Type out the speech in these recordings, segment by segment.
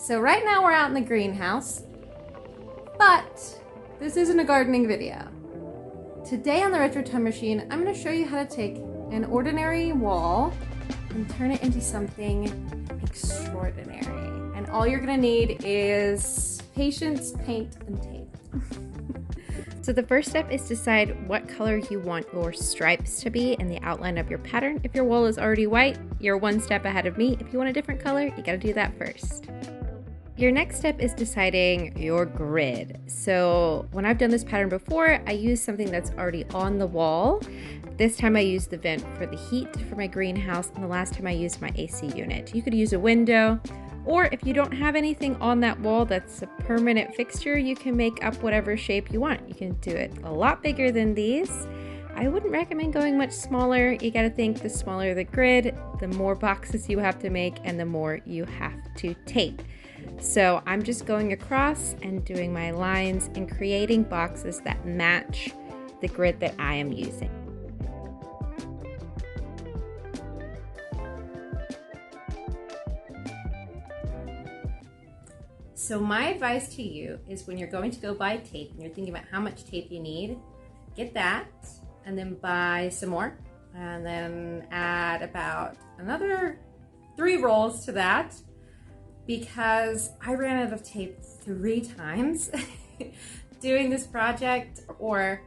So right now we're out in the greenhouse, but this isn't a gardening video. Today on the Retro Time Machine, I'm going to show you how to take an ordinary wall and turn it into something extraordinary. And all you're going to need is patience, paint, and tape. So the first step is decide what color you want your stripes to be in the outline of your pattern. If your wall is already white, you're one step ahead of me. If you want a different color, you gotta do that first. Your next step is deciding your grid. So when I've done this pattern before, I use something that's already on the wall. This time I used the vent for the heat for my greenhouse, and the last time I used my AC unit. You could use a window, or if you don't have anything on that wall that's a permanent fixture, you can make up whatever shape you want. You can do it a lot bigger than these. I wouldn't recommend going much smaller. You gotta think the smaller the grid, the more boxes you have to make and the more you have to tape. So I'm just going across and doing my lines and creating boxes that match the grid that I am using. So my advice to you is when you're going to go buy tape and you're thinking about how much tape you need, get that and then buy some more and then add about another 3 rolls to that, because I ran out of tape 3 times doing this project, or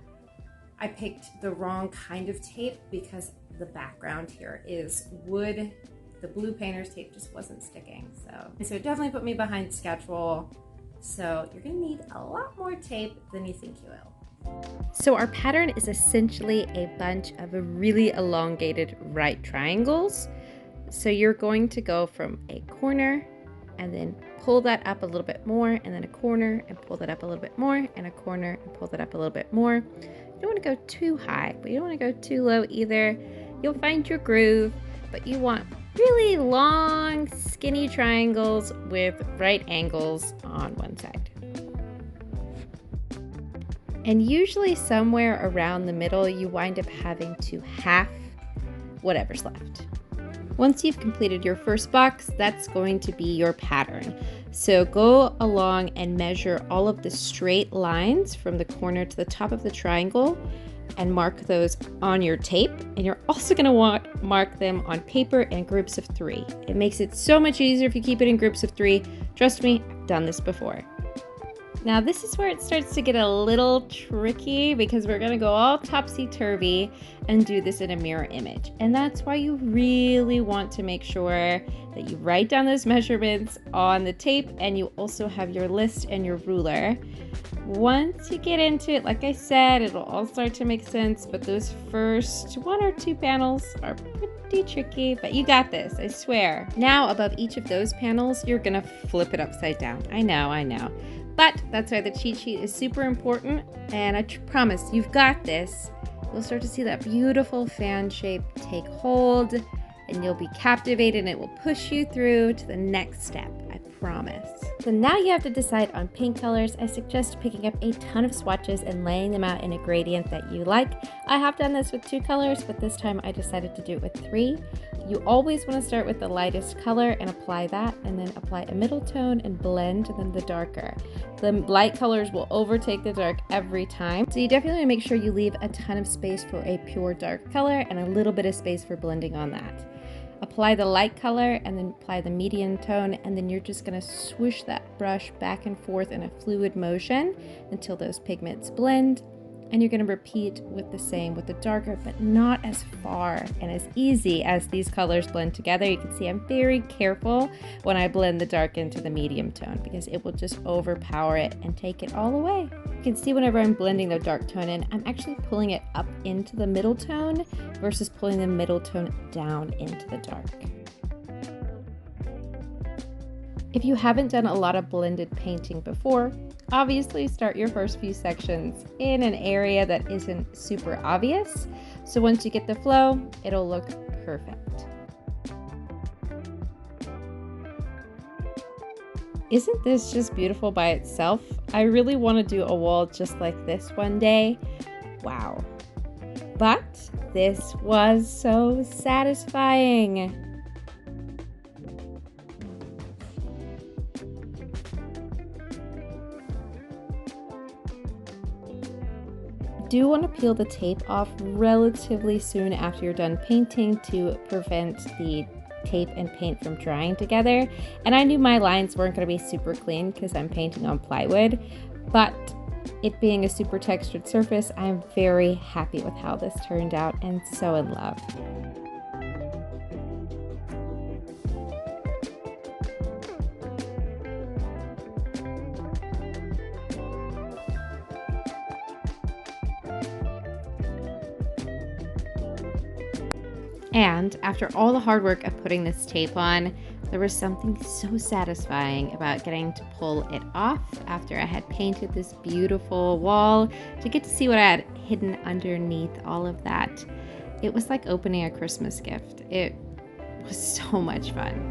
I picked the wrong kind of tape because the background here is wood. The blue painter's tape just wasn't sticking. So it definitely put me behind schedule. So you're gonna need a lot more tape than you think you will. So our pattern is essentially a bunch of really elongated right triangles. So you're going to go from a corner and then pull that up a little bit more, and then a corner and pull that up a little bit more, and a corner and pull that up a little bit more. You don't want to go too high, but you don't want to go too low either. You'll find your groove, but you want really long, skinny triangles with right angles on one side. And usually somewhere around the middle, you wind up having to half whatever's left. Once you've completed your first box, that's going to be your pattern. So go along and measure all of the straight lines from the corner to the top of the triangle and mark those on your tape. And you're also going to mark them on paper in groups of 3. It makes it so much easier if you keep it in groups of 3. Trust me, I've done this before. Now this is where it starts to get a little tricky, because we're going to go all topsy-turvy and do this in a mirror image. And that's why you really want to make sure that you write down those measurements on the tape, and you also have your list and your ruler. Once you get into it, like I said, it'll all start to make sense, but those first 1 or 2 panels are pretty tricky, but you got this, I swear. Now above each of those panels, you're gonna flip it upside down. I know. But that's why the cheat sheet is super important, and I promise you've got this. You'll start to see that beautiful fan shape take hold, and you'll be captivated, and it will push you through to the next step, I promise. So now you have to decide on paint colors. I suggest picking up a ton of swatches and laying them out in a gradient that you like. I have done this with 2 colors, but this time I decided to do it with 3. You always want to start with the lightest color and apply that, and then apply a middle tone and blend, and then the darker. The light colors will overtake the dark every time. So you definitely want to make sure you leave a ton of space for a pure dark color and a little bit of space for blending on that. Apply the light color and then apply the medium tone, and then you're just going to swoosh that brush back and forth in a fluid motion until those pigments blend. And you're going to repeat with the same with the darker, but not as far and as easy as these colors blend together. You can see I'm very careful when I blend the dark into the medium tone, because it will just overpower it and take it all away. You can see whenever I'm blending the dark tone in, I'm actually pulling it up into the middle tone versus pulling the middle tone down into the dark. If you haven't done a lot of blended painting before, obviously start your first few sections in an area that isn't super obvious. So once you get the flow, it'll look perfect. Isn't this just beautiful by itself? I really want to do a wall just like this one day. Wow. But this was so satisfying. do want to peel the tape off relatively soon after you're done painting to prevent the tape and paint from drying together. And I knew my lines weren't going to be super clean because I'm painting on plywood, but it being a super textured surface, I'm very happy with how this turned out and so in love. And after all the hard work of putting this tape on, there was something so satisfying about getting to pull it off after I had painted this beautiful wall to get to see what I had hidden underneath all of that. It was like opening a Christmas gift. It was so much fun.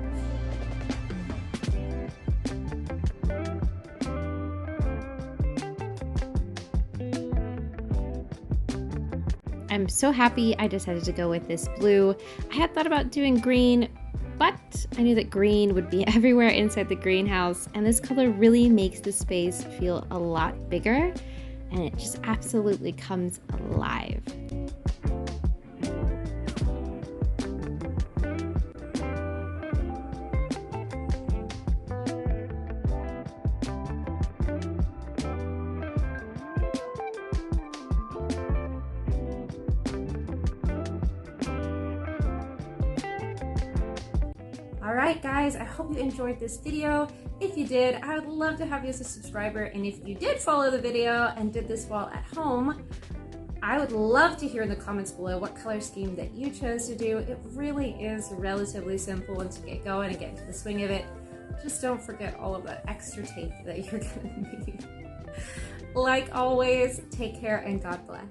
I'm so happy I decided to go with this blue. I had thought about doing green, but I knew that green would be everywhere inside the greenhouse, and this color really makes the space feel a lot bigger, and it just absolutely comes alive. Alright guys, I hope you enjoyed this video. If you did, I would love to have you as a subscriber, and if you did follow the video and did this wall at home, I would love to hear in the comments below what color scheme that you chose to do. It really is relatively simple once you get going and get into the swing of it. Just don't forget all of that extra tape that you're gonna need. Like always, take care and God bless.